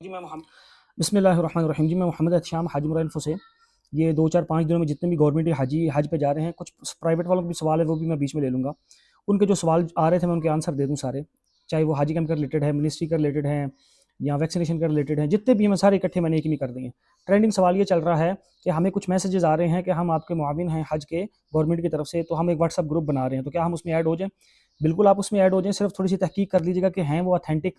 जी मैं मोहम्मद बिस्मिल्लाहिर्रहमानिर्रहीम जी मैं मोहम्मद एहतशाम हाजी मुराद से ये 2 4 5 दिनों में जितने भी गवर्नमेंट हाजी हज पे जा रहे हैं, कुछ प्राइवेट वालों के भी सवाल है, वो भी मैं बीच में ले लूँगा। उनके जो सवाल आ रहे थे मैं उनके आंसर दे दूँ सारे, चाहे वो हाजी कैंप के रिलेटेड है, मिनिस्ट्री के रिलेटेड हैं या वैक्सीनेशन के रिलेटेड हैं, जितने भी हैं मैं सारे इकट्ठे मैंने एक ही में कर दिए। ट्रेंडिंग सवाल ये चल रहा है कि हमें कुछ मैसेजेस आ रहे हैं कि हम आपके मुआविन हैं हज के गवर्नमेंट की तरफ से, तो हम एक व्हाट्सएप ग्रुप बना रहे हैं, तो क्या हम उसमें ऐड हो जाएँ? बिल्कुल आप उसमें ऐड हो जाएँ, सिर्फ थोड़ी-सी तहकीक कर लीजिएगा कि हैं वो ऑथेंटिक।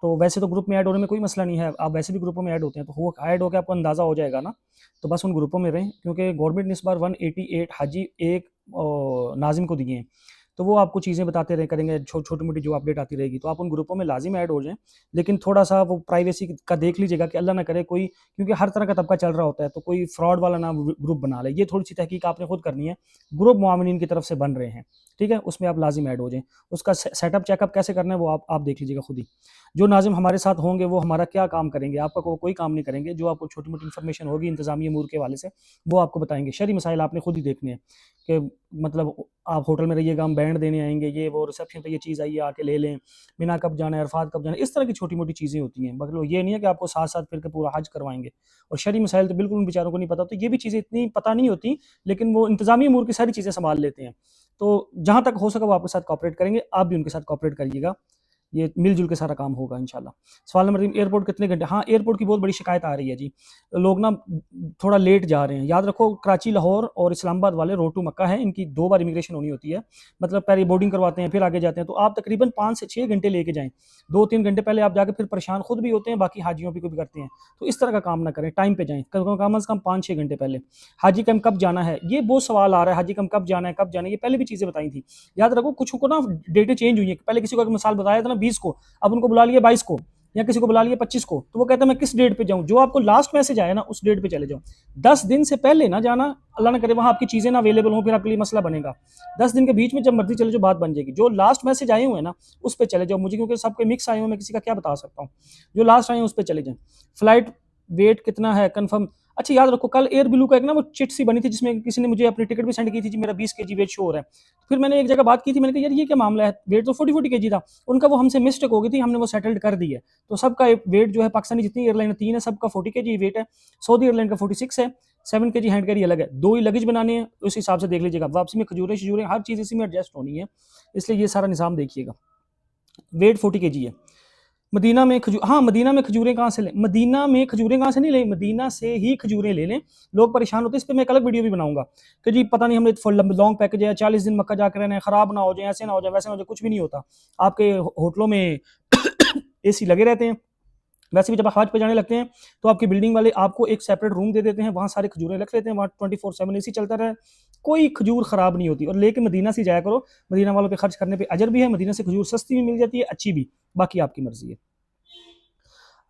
तो वैसे तो ग्रुप में ऐड होने में कोई मसला नहीं है, आप वैसे भी ग्रुपों में ऐड होते हैं, तो वो ऐड होके आपको अंदाज़ा हो जाएगा ना, तो बस उन ग्रुपों में रहें, क्योंकि गवर्नमेंट ने इस बार 188 हाजी एक नाज़िम को दिए हैं, तो वो आपको चीज़ें बताते रहे करेंगे, छोटी-मोटी जो अपडेट आती रहेगी, तो आप उन ग्रुपों में लाज़िम ऐड हो जाएँ। लेकिन थोड़ा-सा वो प्राइवेसी का देख लीजिएगा कि अल्लाह ना करे कोई, क्योंकि हर तरह का तबका चल रहा होता है, तो कोई फ्रॉड वाला ना ग्रुप बना ले, ये थोड़ी-सी तहकीक आपने खुद करनी है। ग्रुप मुआमिनीन की तरफ से बन रहे हैं, ठीक है? उसमें आप लाज़िम ऐड हो जाएँ। उसका सेटअप चेकअप कैसे करना है वो आप देख लीजिएगा खुद ही। जो नाज़िम हमारे साथ होंगे वो हमारा क्या काम करेंगे, आपका कोई काम नहीं करेंगे, जो आपको छोटी-मोटी इन्फॉर्मेशन होगी इंतज़ामी अमूर के हवाले से, वो आपको बताएँगे। शरई मसाइल आपने खुद ही देखने हैं कि मतलब आप होटल में रहिएगा, हम बैंड देने आएँगे, ये वो रिसेप्शन पे ये चीज़ आई है, आके ले लें, मिना कब जाना है, अरफात कब जाना है, इस तरह की छोटी-मोटी चीज़ें होती हैं। मतलब ये नहीं है कि आपको साथ-साथ फिर के पूरा हज करवाएँगे, और शरई मसाइल तो बिल्कुल उन बेचारों को नहीं पता, तो ये भी चीज़ें इतनी पता नहीं होती, लेकिन वो इंतज़ामी अमूर की सारी चीज़ें सँभाल लेते हैं। तो जहाँ तक हो सके वो आपके साथ कोऑपरेट करेंगे, आप भी उनके साथ कोऑपरेट करिएगा। ये मिल-जुल के सारा काम होगा इंशाल्लाह। सवाल नंबर 3, एयरपोर्ट कितने घंटे? हाँ, एयरपोर्ट की बहुत बड़ी शिकायत आ रही है जी। लोग ना थोड़ा लेट जा रहे हैं। याद रखो, कराची, लाहौर और इस्लामाबाद वाले रोड टू मक्का है, इनकी 2 बार इमिग्रेशन होनी होती है। मतलब पहले बोर्डिंग करवाते हैं, फिर आगे जाते हैं, तो आप तकरीबन 5 से 6 घंटे लेके जाएँ। 2-3 घंटे पहले आप जाके फिर परेशान खुद भी होते हैं, बाकी हाजियों को भी करते हैं। तो इस तरह का काम ना करें, टाइम पे जाएँ, कम से कम 5-6 घंटे पहले। हाजी कैंप कब जाना है? ये बहुत सवाल आ रहा है, हाजी कैंप कब जाना है, कब जाना है? ये पहले भी चीज़ें बताई थी। याद रखो, कुछ को ना डेटें चेंज हुई हैं। पहले किसी को अगर मिसाल बताया था ना 20 को, अब उनको बुला लिया 22 को, या किसी को बुला लिया 25 को, तो वो कहता है मैं किस डेट पे जाऊं? जो आपको लास्ट मैसेज आया ना उस डेट पे चले जाओ। 10 दिन से पहले ना जाना, अल्लाह ना करे वहां आपकी चीजें ना अवेलेबल हो, फिर आपके लिए मसला बनेगा। 10 दिन के बीच में जब मर्जी चले जाओ, बात बन जाएगी। जो लास्ट मैसेज आए हुए हैं ना उस पर चले जाओ। मुझे क्योंकि सबके मिक्स आए हुए, मैं किसी का क्या बता सकता हूँ। जो लास्ट आए हैं उस पर चले जाएं। फ्लाइट वेट कितना है कंफर्म? अच्छा, याद रखो, कल एयर ब्लू का एक ना वो चिट सी बनी थी, जिसमें किसी ने मुझे अपनी टिकट भी सेंड की थी जी, मेरा 20 kg वेट शो हो रहा है। फिर मैंने एक जगह बात की थी, मैंने कहा यार ये क्या मामला है, वेट तो 40 kg था। उनका वो हमसे मिस्टेक हो गई थी, हमने वो सेटल्ड कर दी है। तो सबका वेट जो है, पाकिस्तानी जितनी एयरलाइन 3 है, सबका 40 kg वेट है। सऊदी एयरलाइन का 46 है। 7 kg हैंड कैरी अलग है। 2 ही लगेज बनाने हैं, उस हिसाब से देख लीजिएगा। वापसी में खजूरें शजूरें हर चीज़ इसी में एडजस्ट होनी है, इसलिए ये सारा निज़ाम देखिएगा। वेट 40 kg है। मदीना में हाँ, मदीना में खजूरें कहाँ से लें? मदीना में खजूरें कहाँ से नहीं लें, मदीना से ही खजूरें ले लें। लोग परेशान होते हैं, इस पे मैं एक अलग वीडियो भी बनाऊंगा कि जी पता नहीं हमने लॉन्ग पैकेज है, 40 दिन मक्का जाकर रहना है, खराब ना हो जाए, ऐसे ना हो जाए, वैसे ना हो जाए। कुछ भी नहीं होता। आपके होटलों में एसी लगे रहते हैं। वैसे भी जब आप हज पे जाने लगते हैं तो आपकी बिल्डिंग वाले आपको एक सेपरेट रूम दे देते हैं, वहाँ सारे खजूरें रख लेते हैं, वहाँ 24/7 एसी चलता रहे, कोई खजूर खराब नहीं होती। और लेके मदीना से जाया करो, मदीना वालों पे खर्च करने पे अजर भी है, मदीना से खजूर सस्ती भी मिल जाती है, अच्छी भी। बाकी आपकी मर्जी है।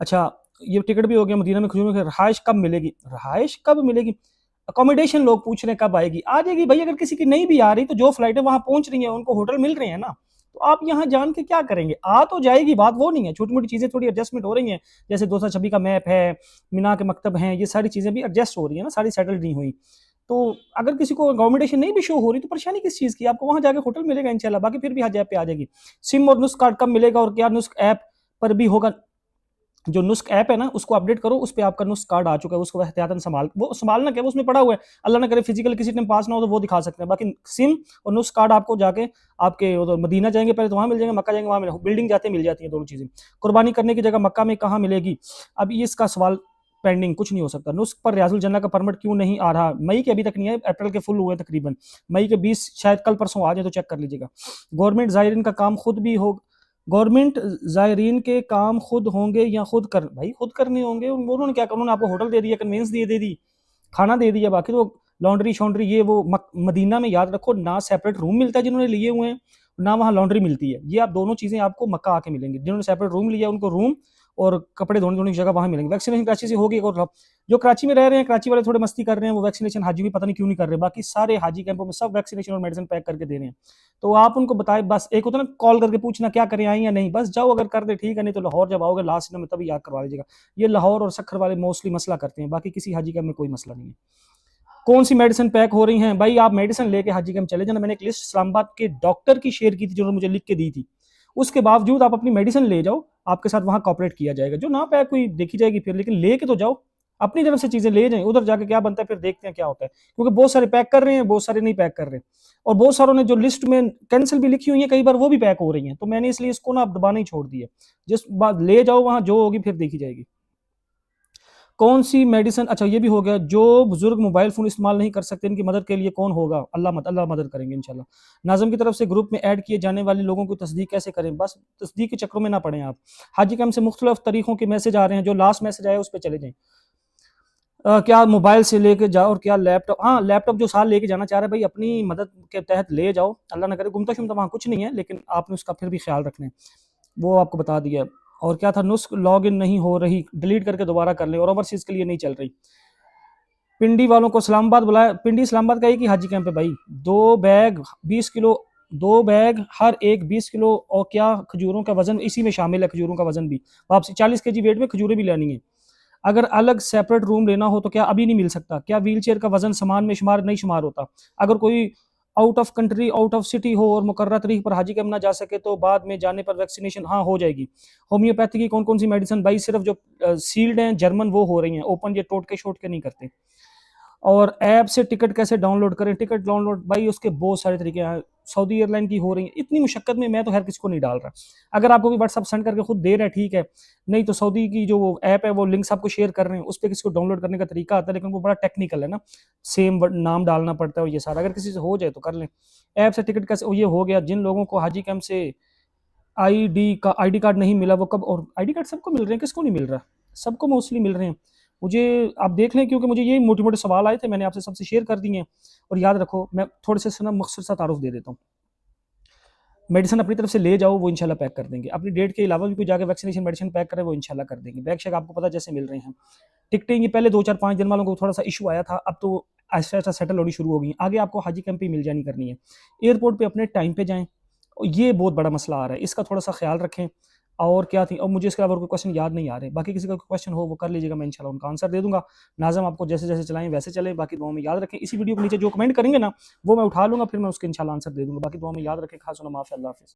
अच्छा, ये टिकट भी हो गया। मदीना में खजूर में रहाइश कब मिलेगी? रहाइश कब मिलेगी? अकोमोडेशन लोग पूछ रहे हैं कब आएगी? आ जाएगी भाई। अगर किसी की नहीं भी आ रही तो जो फ्लाइटें वहां पहुंच रही हैं उनको होटल मिल रहे हैं ना, तो आप यहाँ जान के क्या करेंगे? आ तो जाएगी, बात वो नहीं है। छोटी मोटी चीजें थोड़ी एडजस्टमेंट हो रही हैं, जैसे 226 का मैप है, मीना के मकतब हैं, ये सारी चीजें भी एडजस्ट हो रही है ना, सारी सेटल नहीं हुई। तो अगर किसी को अकोमोडेशन नहीं भी शो हो रही तो परेशानी किस चीज की? आपको वहां जाके होटल मिलेगा इंशाल्लाह। बाकी फिर भी हज ऐप पे आ जाएगी। सिम और नुस्ख कार्ड कब मिलेगा और क्या नुस्ख ऐप पर भी होगा? जो नुस्ख ऐप है ना उसको अपडेट करो, उस पे आपका नुस्ख कार्ड आ चुका है, उसको एहतियातन वो संभालना क्या, वो उसमें पड़ा हुआ है। अल्लाह ना करे फिजिकल किसी टाइम पास ना हो तो वो दिखा सकते हैं। बाकी सिम और नुस्ख कार्ड आपको जाके आपके वो तो मदीना जाएंगे पहले तो वहां मिल जाएंगे, मक्का जाएंगे वहां मिलेगा, बिल्डिंग जाते मिल जाती है दोनों चीजें। कुर्बानी करने की जगह मक्का में कहाँ मिलेगी? अब ये इसका सवाल पेंडिंग, कुछ नहीं हो सकता। नुस्ख पर रियाजुल जन्ना का परमिट क्यों नहीं आ रहा? मई के अभी तक नहीं है, अप्रैल के फुल हुए तकरीबन। मई के 20 शायद कल परसों आ जाए, तो चेक कर लीजिएगा। गवर्नमेंट जायरीन का काम खुद भी हो गवर्नमेंट जायरीन के काम खुद होंगे या खुद कर भाई खुद करने होंगे। उन्होंने क्या करना, उन्होंने आपको होटल दे दिया, कन्वेंस दे दी, खाना दे दिया, बाकी तो लॉन्ड्री शॉन्ड्री ये वो। मदीना में याद रखो ना सेपरेट रूम मिलता है जिन्होंने लिए हुए हैं, ना वहाँ लॉन्ड्री मिलती है। ये आप दोनों चीजें आपको मक्का आके मिलेंगी। जिन्होंने सेपरेट रूम लिया उनको रूम और कपड़े धोने धोने की जगह वहाँ मिलेंगे। वैक्सीनेशन कराची से होगी। और जो कराची में रह रहे हैं, कराची वाले थोड़े मस्ती कर रहे हैं, वो वैक्सीनेशन हाजी भी पता नहीं क्यों नहीं कर रहे। बाकी सारे हाजी कैंपों में सब वैक्सीनेशन और मेडिसिन पैक करके दे रहे हैं। तो आप उनको बताए, बस एक होता है ना कॉल करके पूछना क्या करें, आए या नहीं, बस जाओ, अगर कर दे ठीक है, नहीं तो लाहौर जब आओगे लास्ट में तभी याद करवा लीजिएगा। ये लाहौर और सखर वाले मोस्टली मसला करते हैं, बाकी किसी हाजी कैंप में कोई मसला नहीं है। कौन सी मेडिसिन पैक हो रही हैं? भाई आप मेडिसिन लेके हाजी कैंप चले जाना। मैंने एक लिस्ट इस्लामाबाद के डॉक्टर की शेयर की थी, जिन्होंने मुझे लिख के दी थी। उसके बावजूद आप अपनी मेडिसिन ले जाओ, आपके साथ वहाँ कॉपरेट किया जाएगा। जो ना पैक हुई देखी जाएगी फिर, लेकिन लेके तो जाओ, अपनी तरफ से चीज़ें ले जाएँ, उधर जाके क्या बनता है फिर देखते हैं क्या होता है। क्योंकि बहुत सारे पैक कर रहे हैं, बहुत सारे नहीं पैक कर रहे, और बहुत सारों ने जो लिस्ट में कैंसिल भी लिखी हुई है कई बार, वो भी पैक हो रही हैं। तो मैंने इसलिए इसको ना अब दबाना ही छोड़ दिया। जिस बात ले जाओ वहाँ जो होगी फिर देखी जाएगी। कौन सी मेडिसिन, अच्छा ये भी हो गया, जो बुजुर्ग मोबाइल फ़ोन इस्तेमाल नहीं कर सकते, इनकी मदद के लिए कौन होगा? अल्लाह मदद करेंगे इंशाल्लाह। नाज़िम की तरफ से ग्रुप में ऐड किए जाने वाले लोगों की तस्दीक कैसे करें? बस तस्दीक के चक्करों में ना पड़ें आप। हाजी कैंप से मुख्तलिफ तरीक़ों के मैसेज आ रहे हैं, जो लास्ट मैसेज आया उस पे चले जाएँ। क्या मोबाइल से लेके जाओ और क्या लैपटॉप, हाँ, लैपटॉप जो साथ लेके जाना चाह रहे हैं भाई, अपनी मदद के तहत ले जाओ। अल्लाह ना करे गुम्ता-शुम्ता वहाँ कुछ नहीं है, लेकिन आपने उसका फिर भी ख़्याल रखना है। वो आपको बता दिया है। और क्या था, नुस्ख लॉगिन नहीं हो रही, डिलीट करके दोबारा कर लें, और ओवरसीज़ के लिए नहीं चल रही। पिंडी वालों को इस्लामाबाद बुलाया, पिंडी इस्लामाबाद का एक ही हाजी कैंप है भाई। 2 बैग 20 किलो, 2 बैग हर एक 20 किलो, और क्या खजूरों का वज़न इसी में शामिल है, खजूरों का वज़न भी। वापसी 40 केजी वेट में खजूरें भी लानी है। अगर अलग सेपरेट रूम लेना हो तो क्या अभी नहीं मिल सकता? क्या व्हीलचेयर का वज़न सामान में शुमार नहीं शुमार होता? अगर कोई out of country, out of city हो और मुकर्रर तारीख पर हाजी कैंप ना जा सके तो बाद में जाने पर वैक्सीनेशन, हाँ, हो जाएगी। होम्योपैथी की कौन-कौन सी मेडिसिन? भाई सिर्फ जो सील्ड हैं जर्मन वो हो रही हैं, ओपन ये टोटके-शोटके नहीं करते। और ऐप से टिकट कैसे डाउनलोड करें? टिकट डाउनलोड भाई उसके बहुत सारे तरीके हैं। सऊदी एयरलाइन की हो रही है, इतनी मुशक्कत में मैं तो हर किसी को नहीं डाल रहा। अगर आपको भी व्हाट्सएप सेंड करके खुद दे रहा है ठीक है, नहीं तो सऊदी की जो वो ऐप है वो लिंक्स आपको शेयर कर रहे हैं, उस पे किसी को डाउनलोड करने का तरीका आता है, लेकिन वो बड़ा टेक्निकल है ना, सेम नाम डालना पड़ता है और ये सारा। अगर किसी से हो जाए तो कर लें। ऐप से टिकट कैसे, ये हो गया। जिन लोगों को हाजी कैंप से आईडी कार्ड नहीं मिला वो कब, और आईडी कार्ड सबको मिल रहे हैं, किसको नहीं मिल रहा? सबको मोस्टली मिल रहे हैं। मुझे आप देख लें, क्योंकि मुझे ये मोटे-मोटे सवाल आए थे, मैंने आपसे सबसे शेयर कर दिए हैं। और याद रखो, मैं थोड़े से ना मुख्तसर सा तारुफ दे देता हूँ। मेडिसिन अपनी तरफ से ले जाओ, वो इंशाल्लाह पैक कर देंगे। अपनी डेट के अलावा भी कोई जाके वैक्सीनेशन मेडिसिन पैक करे, वो इंशाल्लाह कर देंगे। बैग शैग आपको पता है जैसे मिल रहे हैं। टिकटें ये पहले 2-4-5 दिन वालों को थोड़ा-सा इश्यू आया था, अब तो आहिस्ता-आहिस्ता सेटल होनी शुरू हो गई हैं। आगे आपको हाजी कैंप पे ही मिल जानी करनी है। एयरपोर्ट पे अपने टाइम पे जाएँ, और ये बहुत बड़ा मसला आ रहा है, इसका थोड़ा-सा ख़्याल रखें। और क्या थी, और मुझे इसके अलावा कोई क्वेश्चन याद नहीं आ रहे। बाकी किसी का कोई क्वेश्चन हो वो कर लीजिएगा, मैं इंशाल्लाह उनका आंसर दे दूँगा। नाज़िम आपको जैसे-जैसे चलाएँ वैसे चलें, बाकी दुआ में याद रखें। इसी वीडियो के नीचे जो कमेंट करेंगे ना, वो मैं उठा लूँगा, फिर मैं उसके इंशाल्लाह आंसर दे दूँगा। बाकी दुआ में याद रखें। खास माफ़, अल्लाह हाफ़िज़।